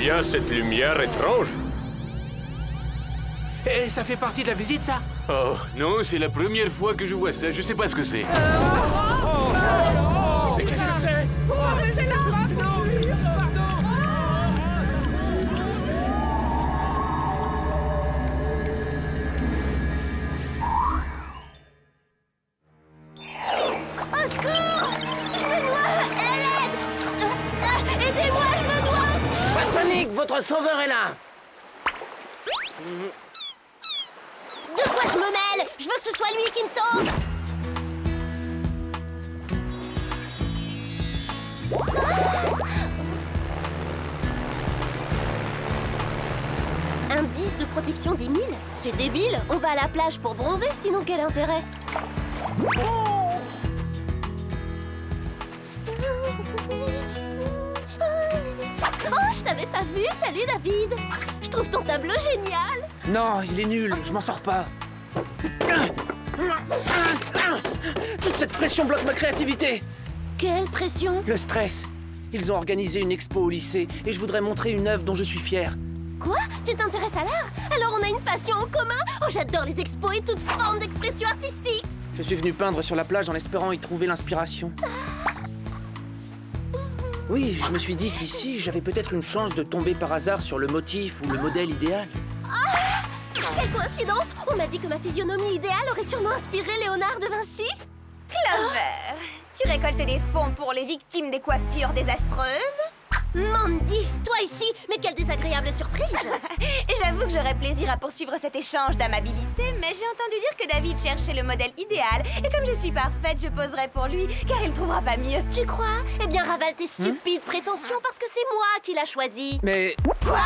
bien cette lumière étrange? Et ça fait partie de la visite, ça? Oh, non, c'est la première fois que je vois ça. Je sais pas ce que c'est. Mais qu'est-ce que c'est? Au secours! Je me noie! À l'aide! Aidez-moi, je me noie! Au secours! Pas de panique, votre sauveur est là. De quoi je me mêle? Je veux que ce soit lui qui me sauve! Un 10 de protection 10 000? C'est débile! On va à la plage pour bronzer, sinon quel intérêt? Oh, je t'avais pas vu! Salut David! Je trouve ton tableau génial! Non, il est nul, je m'en sors pas. Toute cette pression bloque ma créativité. Quelle pression! Le stress. Ils ont organisé une expo au lycée et je voudrais montrer une œuvre dont je suis fier. Quoi? Tu t'intéresses à l'art? Alors on a une passion en commun? Oh, j'adore les expos et toute forme d'expression artistique! Je suis venu peindre sur la plage en espérant y trouver l'inspiration. Oui, je me suis dit qu'ici, j'avais peut-être une chance de tomber par hasard sur le motif ou le modèle idéal. Quelle coïncidence! On m'a dit que ma physionomie idéale aurait sûrement inspiré Léonard de Vinci? Clover, tu récoltes des fonds pour les victimes des coiffures désastreuses? Mandy, toi ici, mais quelle désagréable surprise! J'avoue que j'aurais plaisir à poursuivre cet échange d'amabilité, mais j'ai entendu dire que David cherchait le modèle idéal, et comme je suis parfaite, je poserai pour lui, car il ne trouvera pas mieux. Tu crois? Eh bien, ravale tes stupides prétentions parce que c'est moi qui l'a choisi. Mais... Quoi?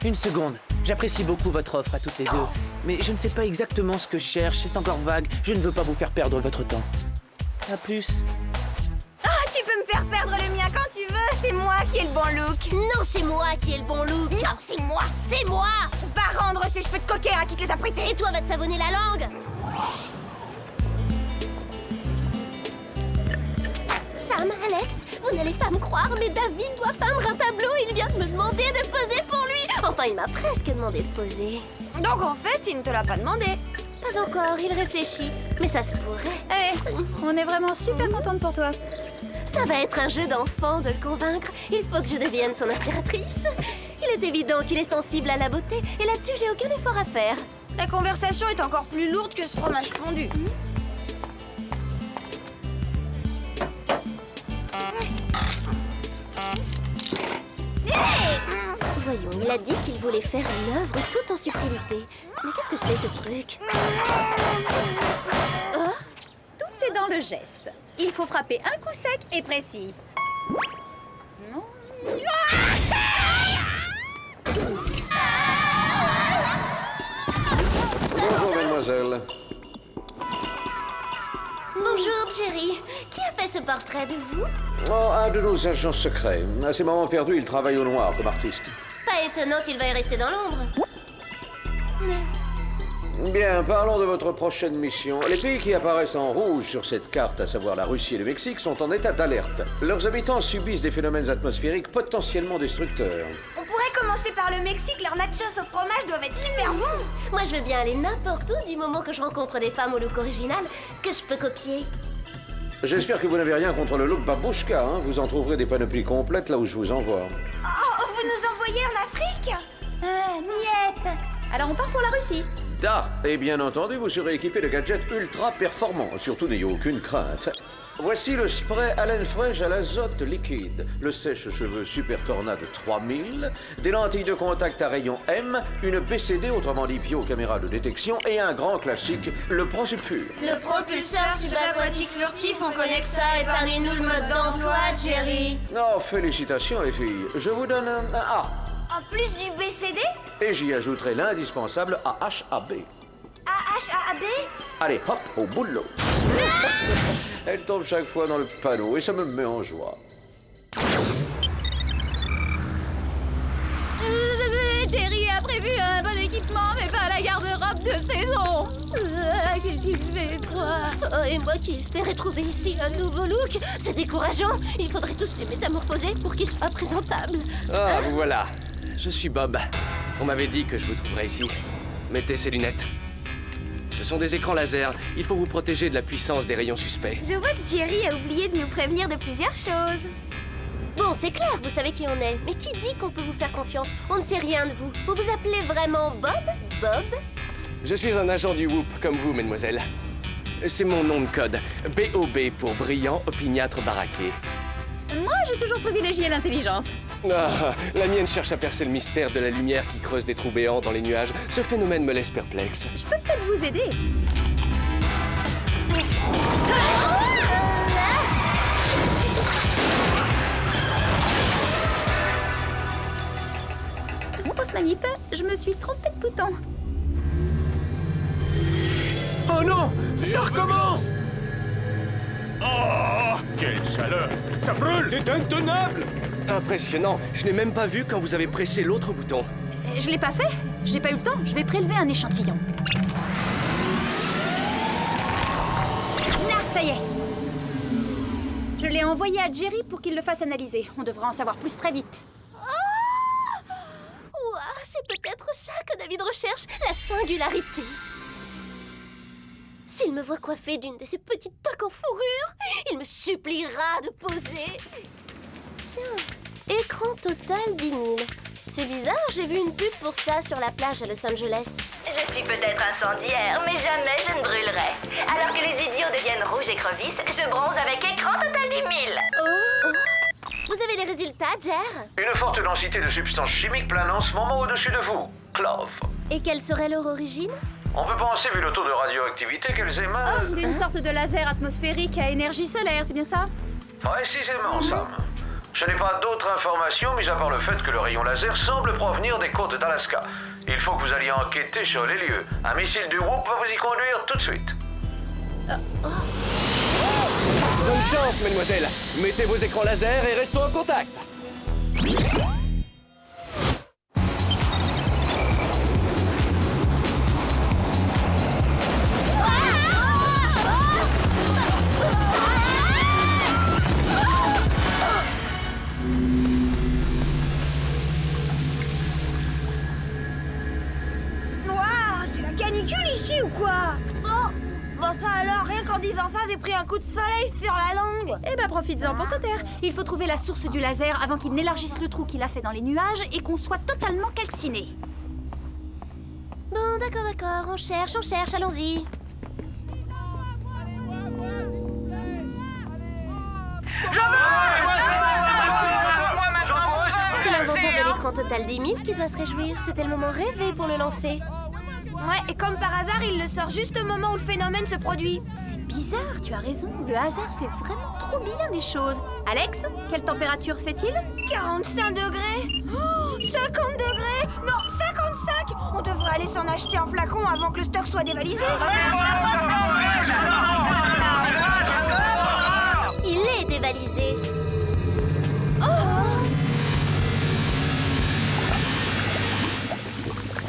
Une seconde. J'apprécie beaucoup votre offre à toutes les deux, mais je ne sais pas exactement ce que je cherche, c'est encore vague. Je ne veux pas vous faire perdre votre temps. À plus. Ah, tu peux me faire perdre le mien quand tu veux, c'est moi qui ai le bon look. Non, c'est moi qui ai le bon look. Non, c'est moi. C'est moi! Va rendre ces cheveux de coquin à qui te les a prêtés. Et toi, va te savonner la langue! Sam, Alex, vous n'allez pas me croire, mais David doit peindre un tableau. Il vient de me demander de poser pour lui. Enfin, il m'a presque demandé de poser. Donc en fait, il ne te l'a pas demandé. Pas encore, il réfléchit. Mais ça se pourrait. Eh, on est vraiment super contente pour toi. Ça va être un jeu d'enfant de le convaincre. Il faut que je devienne son inspiratrice. Il est évident qu'il est sensible à la beauté. Et là-dessus, j'ai aucun effort à faire. La conversation est encore plus lourde que ce fromage fondu. Voyons, il a dit qu'il voulait faire une œuvre tout en subtilité. Mais qu'est-ce que c'est, ce truc? Oh, Tout est dans le geste. Il faut frapper un coup sec et précis. Non. Bonjour, mademoiselle. bonjour, Jerry. Qui a fait ce portrait de vous? Oh, un de nos agents secrets. À ces moments perdus, il travaille au noir comme artiste. Pas étonnant qu'il veuille rester dans l'ombre. Bien, parlons de votre prochaine mission. Les pays qui apparaissent en rouge sur cette carte, à savoir la Russie et le Mexique, sont en état d'alerte. Leurs habitants subissent des phénomènes atmosphériques potentiellement destructeurs. On pourrait commencer par le Mexique, leurs nachos au fromage doivent être super bons. Moi, je veux bien aller n'importe où du moment que je rencontre des femmes au look original que je peux copier. J'espère que vous n'avez rien contre le look babouchka, hein. Vous en trouverez des panoplies complètes là où je vous envoie. Oh, vous nous envoyez en Afrique? Ah, niette. Alors on part pour la Russie. Da! Et bien entendu, vous serez équipé de gadgets ultra performants. Surtout, n'ayez aucune crainte. Voici le spray haleine fraîche à l'azote liquide, le sèche-cheveux Super Tornade 3000, des lentilles de contact à rayon M, une BCD, autrement dit caméra de détection, et un grand classique, le Pro-Sulfure. Le propulseur subaquatique furtif, on connaît que ça. Épargnez-nous le mode d'emploi, Jerry. Oh, félicitations les filles. Je vous donne un A. En plus du BCD? Et j'y ajouterai l'indispensable AHAB. AHAB? Allez, hop, au boulot. Elle tombe chaque fois dans le panneau et ça me met en joie. Jerry a prévu un bon équipement, mais pas la garde-robe de saison. Qu'est-ce qu'il fait froid? Oh, et moi qui espérais trouver ici un nouveau look. C'est décourageant. Il faudrait tous les métamorphoser pour qu'ils soient présentables. Ah, vous voilà. Je suis Bob. On m'avait dit que je vous trouverais ici. Mettez ces lunettes. Ce sont des écrans laser. Il faut vous protéger de la puissance des rayons suspects. Je vois que Jerry a oublié de nous prévenir de plusieurs choses. Bon, c'est clair, vous savez qui on est. Mais qui dit qu'on peut vous faire confiance? On ne sait rien de vous. Vous vous appelez vraiment Bob? Bob? Je suis un agent du Whoop, comme vous, mademoiselle. C'est mon nom de code. BOB pour brillant, opiniâtre, baraqué. Moi, j'ai toujours privilégié l'intelligence. Ah, la mienne cherche à percer le mystère de la lumière qui creuse des trous béants dans les nuages. Ce phénomène me laisse perplexe. Je peux peut-être vous aider. Fausse manip, je me suis trompée de bouton. Oh non! Ça recommence! Oh, quelle chaleur! Ça brûle! C'est intenable! Impressionnant. Je n'ai même pas vu quand vous avez pressé l'autre bouton. Je l'ai pas fait. J'ai pas eu le temps. Je vais prélever un échantillon. Là, ça y est. Je l'ai envoyé à Jerry pour qu'il le fasse analyser. On devra en savoir plus très vite. Ouah, c'est peut-être ça que David recherche, la singularité. S'il me voit coiffée d'une de ces petites toques en fourrure, il me suppliera de poser. Tiens, écran total 10 000. C'est bizarre, j'ai vu une pub pour ça sur la plage à Los Angeles. Je suis peut-être incendiaire, mais jamais je ne brûlerai. Alors que les idiots deviennent rouges écrevisses, je bronze avec écran total 10 000. Oh. Vous avez les résultats, Jer? Une forte densité de substances chimiques plane en ce moment au-dessus de vous. Clove. Et quelle serait leur origine? On peut penser, vu le taux de radioactivité qu'elles émanent... D'une sorte de laser atmosphérique à énergie solaire, c'est bien ça? Précisément, Sam. Je n'ai pas d'autres informations, mis à part le fait que le rayon laser semble provenir des côtes d'Alaska. Il faut que vous alliez enquêter sur les lieux. Un missile du Whoop va vous y conduire tout de suite. Bonne chance, mademoiselle. Mettez vos écrans laser et restons en contact. C'est la canicule ici ou quoi? Oh, bon ça alors, rien qu'en disant ça, j'ai pris un coup de soleil sur la langue. Eh ben, profites-en pour te taire. Il faut trouver la source du laser avant qu'il n'élargisse le trou qu'il a fait dans les nuages et qu'on soit totalement calciné. Bon, d'accord, on cherche, allons-y. C'est l'inventeur de l'écran total 10 000 qui doit se réjouir. C'était le moment rêvé pour le lancer. Ouais, et comme par hasard, il le sort juste au moment où le phénomène se produit. C'est bizarre, tu as raison. Le hasard fait vraiment trop bien les choses. Alex, quelle température fait-il? 45 degrés. Oh, 50 degrés. Non, 55. On devrait aller s'en acheter un flacon avant que le stock soit dévalisé. Il est dévalisé.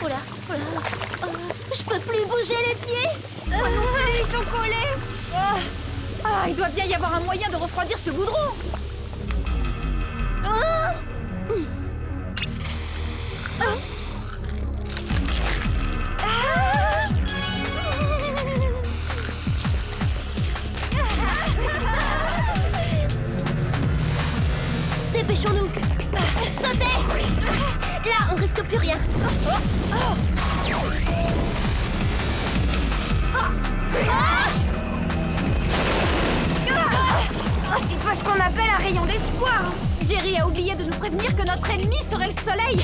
Oh là, je peux plus bouger les pieds. Ils sont collés. Ah, il doit bien y avoir un moyen de refroidir ce goudron. Dépêchons-nous. Sautez. Là, on risque plus rien. C'est pas ce qu'on appelle un rayon d'espoir. Jerry a oublié de nous prévenir que notre ennemi serait le soleil.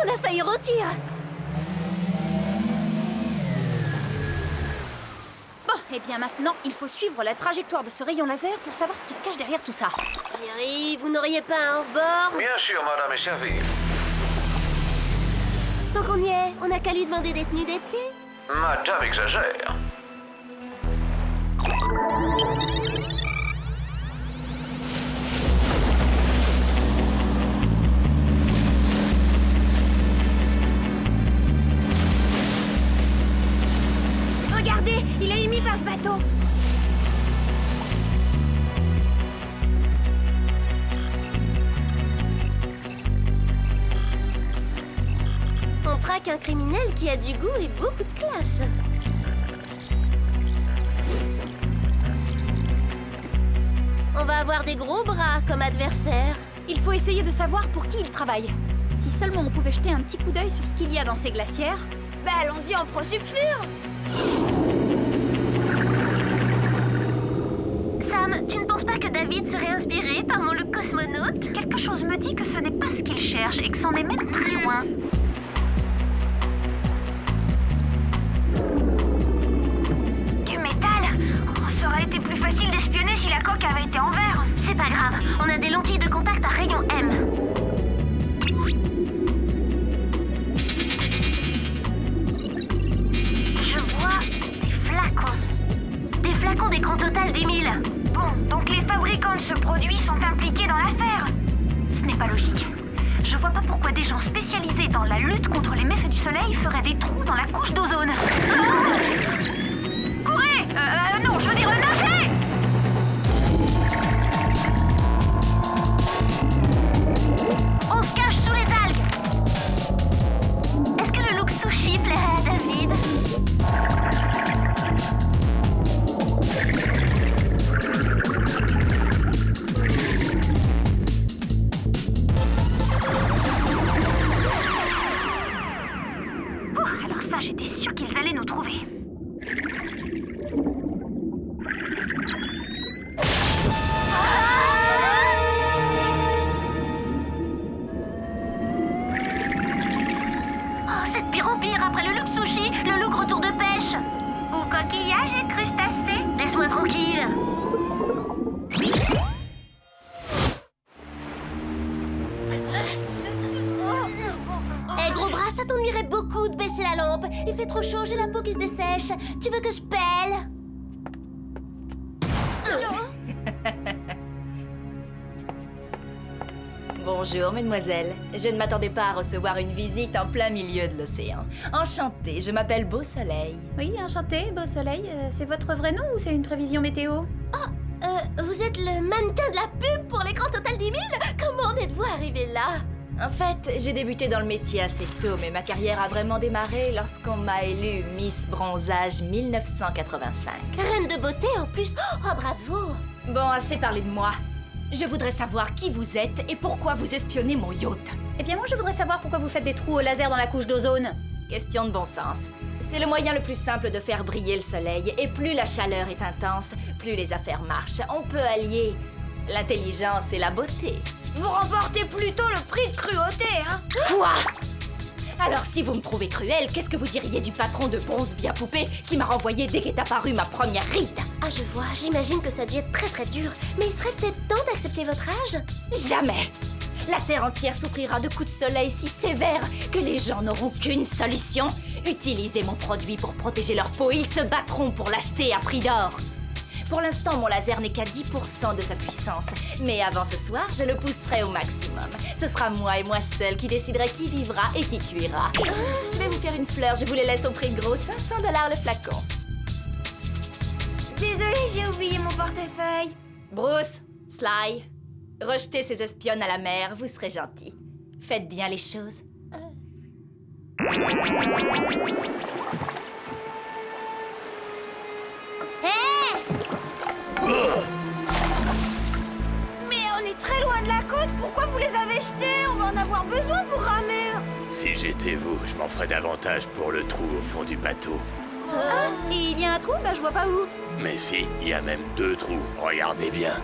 On a failli rôtir. Bon, et bien maintenant, il faut suivre la trajectoire de ce rayon laser pour savoir ce qui se cache derrière tout ça. Jerry, vous n'auriez pas un hors-bord? Bien sûr, madame est servie. Tant qu'on y est, on n'a qu'à lui demander des tenues d'été. Madame exagère. Regardez, il est émis par ce bateau. On traque un criminel qui a du goût et beaucoup de classe. On va avoir des gros bras comme adversaires. Il faut essayer de savoir pour qui il travaille. Si seulement on pouvait jeter un petit coup d'œil sur ce qu'il y a dans ces glacières. Bah allons-y en pro-sulfure. Sam, tu ne penses pas que David serait inspiré par mon look cosmonaute? Quelque chose me dit que ce n'est pas ce qu'il cherche et que c'en est même très loin. Du métal? Oh, ça aurait été plus facile d'espionner si la coque avait été en verre. C'est pas grave, on a des lentilles de contact à rayon M. Je vois des flacons. Des flacons d'écran total 10 000. Bon, donc les fabricants de ce produit sont impliqués dans l'affaire. Ce n'est pas logique. Je vois pas pourquoi des gens spécialisés dans la lutte contre les méfaits du soleil feraient des trous dans la couche d'ozone. Ah! Courez! Non, je veux dire nagez! On se cache sous les algues! Est-ce que le look sushi plairait à David? Alors ça, j'étais sûre qu'ils allaient nous trouver. Oh, c'est de pire en pire après le look sushi, le look retour de pêche. Ou coquillage et crustacés. Laisse-moi tranquille. Eh gros bras, ça t'ennuierait beaucoup de baisser la lampe. Il fait trop chaud, j'ai la peau qui se dessèche. Tu veux que je pèle? Bonjour, mesdemoiselles. Je ne m'attendais pas à recevoir une visite en plein milieu de l'océan. Enchantée, je m'appelle Beau Soleil. Oui, enchanté, Beau Soleil. C'est votre vrai nom ou c'est une prévision météo? Vous êtes le mannequin de la pub pour l'écran Total 10 000? Comment en êtes-vous arrivé là? En fait, j'ai débuté dans le métier assez tôt, mais ma carrière a vraiment démarré lorsqu'on m'a élue Miss Bronzage 1985. Reine de beauté en plus. Oh, bravo! Bon, assez parlé de moi. Je voudrais savoir qui vous êtes et pourquoi vous espionnez mon yacht. Eh bien moi je voudrais savoir pourquoi vous faites des trous au laser dans la couche d'ozone. Question de bon sens. C'est le moyen le plus simple de faire briller le soleil, et plus la chaleur est intense, plus les affaires marchent. On peut allier l'intelligence et la beauté. Vous remportez plutôt le prix de cruauté, hein? Quoi? Alors si vous me trouvez cruelle, qu'est-ce que vous diriez du patron de Bronze Bien Poupée qui m'a renvoyé dès qu'est apparue ma première ride? Ah, je vois, j'imagine que ça a dû être très très dur. Mais il serait peut-être temps d'accepter votre âge? Jamais! La Terre entière souffrira de coups de soleil si sévères que les gens n'auront qu'une solution. Utilisez mon produit pour protéger leur peau, ils se battront pour l'acheter à prix d'or. Pour l'instant, mon laser n'est qu'à 10% de sa puissance. Mais avant ce soir, je le pousserai au maximum. Ce sera moi et moi seule qui déciderai qui vivra et qui cuira. Je vais vous faire une fleur, je vous les laisse au prix de gros 500$ le flacon. Désolée, j'ai oublié mon portefeuille. Bruce, Sly, rejetez ces espionnes à la mer, vous serez gentils. Faites bien les choses. Mais on est très loin de la côte, pourquoi vous les avez jetés? On va en avoir besoin pour ramer. Si j'étais vous, je m'en ferais davantage pour le trou au fond du bateau. Et il y a un trou? Bah je vois pas où. Mais si, il y a même 2 trous. Regardez bien.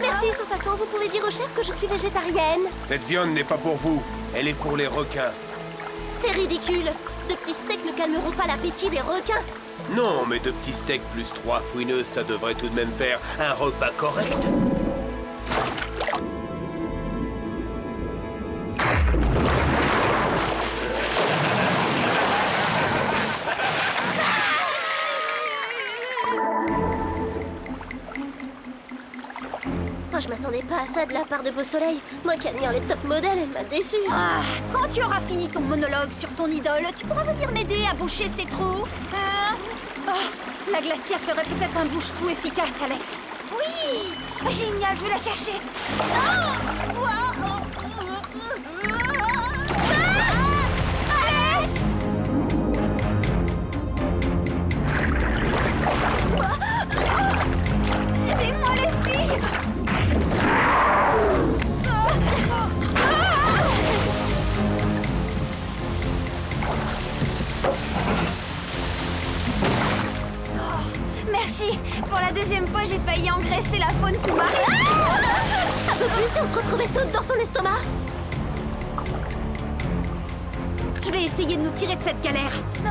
Merci, sans façon, vous pouvez dire au chef que je suis végétarienne. Cette viande n'est pas pour vous, elle est pour les requins. C'est ridicule. De petits steaks ne calmeront pas l'appétit des requins. Non, mais 2 petits steaks plus 3 fouineuses, ça devrait tout de même faire un repas correct. Oh, je m'attendais pas à ça de la part de Beau Soleil. Moi qui admire les top modèles, elle m'a déçue. Ah, quand tu auras fini ton monologue sur ton idole, tu pourras venir m'aider à boucher ces trous. Hein? Oh, la glacière serait peut-être un bouche-trou efficace, Alex. Oui! Génial, je vais la chercher. Alex! Aidez-moi les filles! Merci! Pour la 2e fois, j'ai failli engraisser la faune sous-marine. Un peu plus si on se retrouvait toutes dans son estomac. Je vais essayer de nous tirer de cette galère. Ce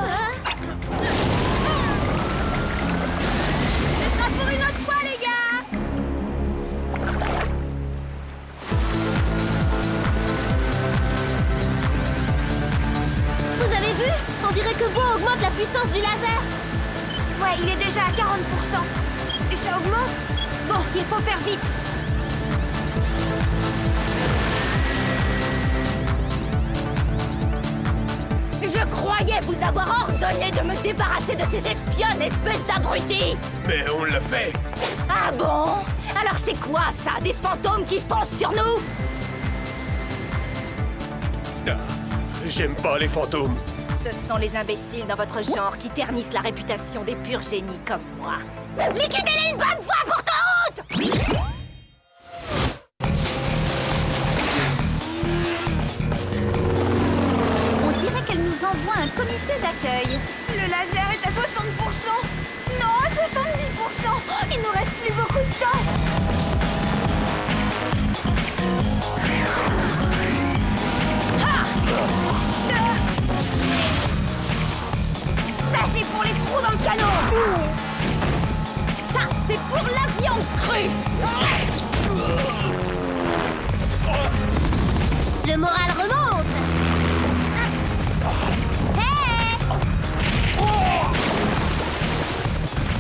sera pour une autre fois, les gars! Vous avez vu? On dirait que Beau augmente la puissance du laser. Ouais, il est déjà à 40%. Et ça augmente? Bon, il faut faire vite. Je croyais vous avoir ordonné de me débarrasser de ces espionnes, espèce d'abrutis! Mais on l'a fait. Ah bon? Alors c'est quoi ça? Des fantômes qui foncent sur nous? Ah, j'aime pas les fantômes. Ce sont les imbéciles dans votre genre qui ternissent la réputation des purs génies comme moi. Liquidez-les une bonne fois pour toutes! On dirait qu'elle nous envoie un comité d'accueil. Le laser est à 60%. Non, à 70%. Il nous reste plus beaucoup de temps. Ça, c'est pour les trous dans le canon. Ça, c'est pour la viande crue! Le moral remonte. Hey!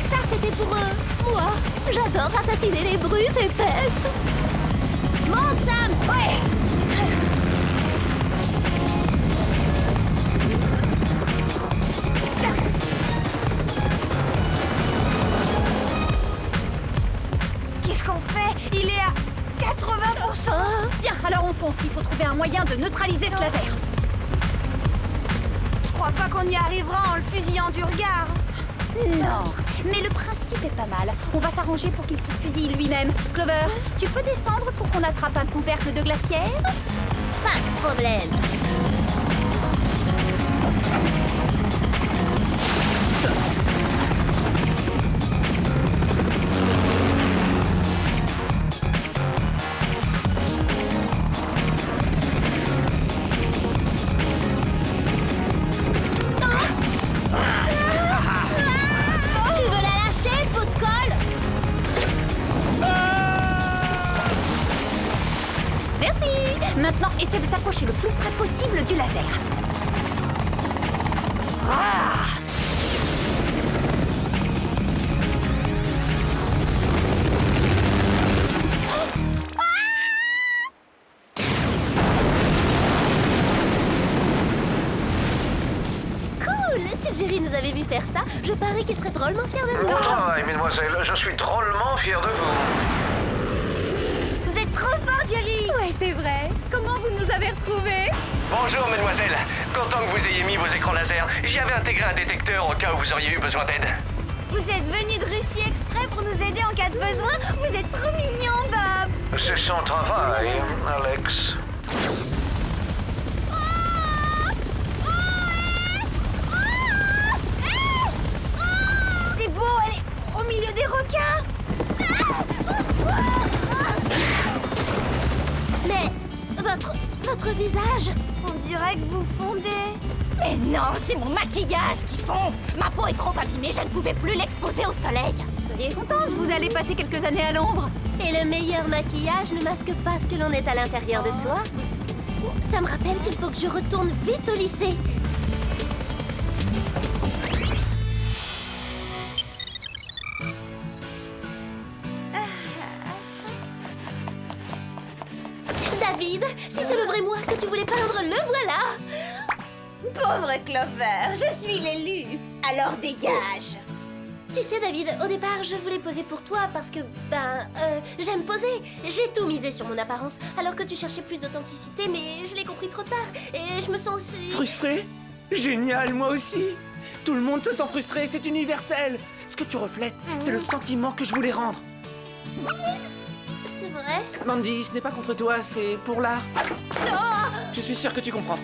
Ça, c'était pour eux. Moi, j'adore ratatiner les brutes épaisses. Monte, Sam! Ouais! Qu'est-ce qu'on fait? Il est à 80%. Bien, alors on fonce. Il faut trouver un moyen de neutraliser ce laser. Je crois pas qu'on y arrivera en le fusillant du regard. Non, mais le principe est pas mal. On va s'arranger pour qu'il se fusille lui-même. Clover, tu peux descendre pour qu'on attrape un couvercle de glacière? Pas de problème. Tu veux la lâcher, pot de colle? Merci. Maintenant, essaie de t'approcher le plus près possible du laser. Cool! Si Jerry nous avait vu faire ça, je parie qu'il serait drôlement fier de nous. Bon travail, mesdemoiselles. Je suis drôlement fier de vous. Vous êtes trop fort, Jerry. Ouais, c'est vrai. Comment vous nous avez retrouvés? Bonjour, mademoiselle. Content que vous ayez mis vos écrans laser. J'y avais intégré un détecteur au cas où vous auriez eu besoin d'aide. Vous êtes venu de Russie exprès pour nous aider en cas de besoin. Vous êtes trop mignon, Bob. C'est son travail, Alex. C'est beau, elle est au milieu des requins. Mais votre votre visage. On dirait que vous fondez. Mais non, c'est mon maquillage qui fond. Ma peau est trop abîmée, je ne pouvais plus l'exposer au soleil. Soyez contente, vous allez passer quelques années à l'ombre. Et le meilleur maquillage ne masque pas ce que l'on est à l'intérieur de soi. Ça me rappelle qu'il faut que je retourne vite au lycée. David, si c'est le vrai moi que tu voulais peindre, le voilà. Pauvre Clover, je suis l'élu. Alors dégage. Tu sais, David, au départ, je voulais poser pour toi parce que, j'aime poser. J'ai tout misé sur mon apparence, alors que tu cherchais plus d'authenticité, mais je l'ai compris trop tard. Et je me sens si... Frustré? Génial, moi aussi. Tout le monde se sent frustré, c'est universel. Ce que tu reflètes, c'est le sentiment que je voulais rendre. C'est vrai? Mandy, ce n'est pas contre toi, c'est pour l'art. Non! Je suis sûr que tu comprends.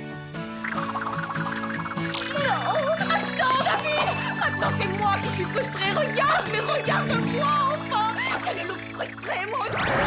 Maintenant c'est moi qui suis frustrée. Regarde, mais regarde-moi enfin. C'est le look frustré, moi aussi.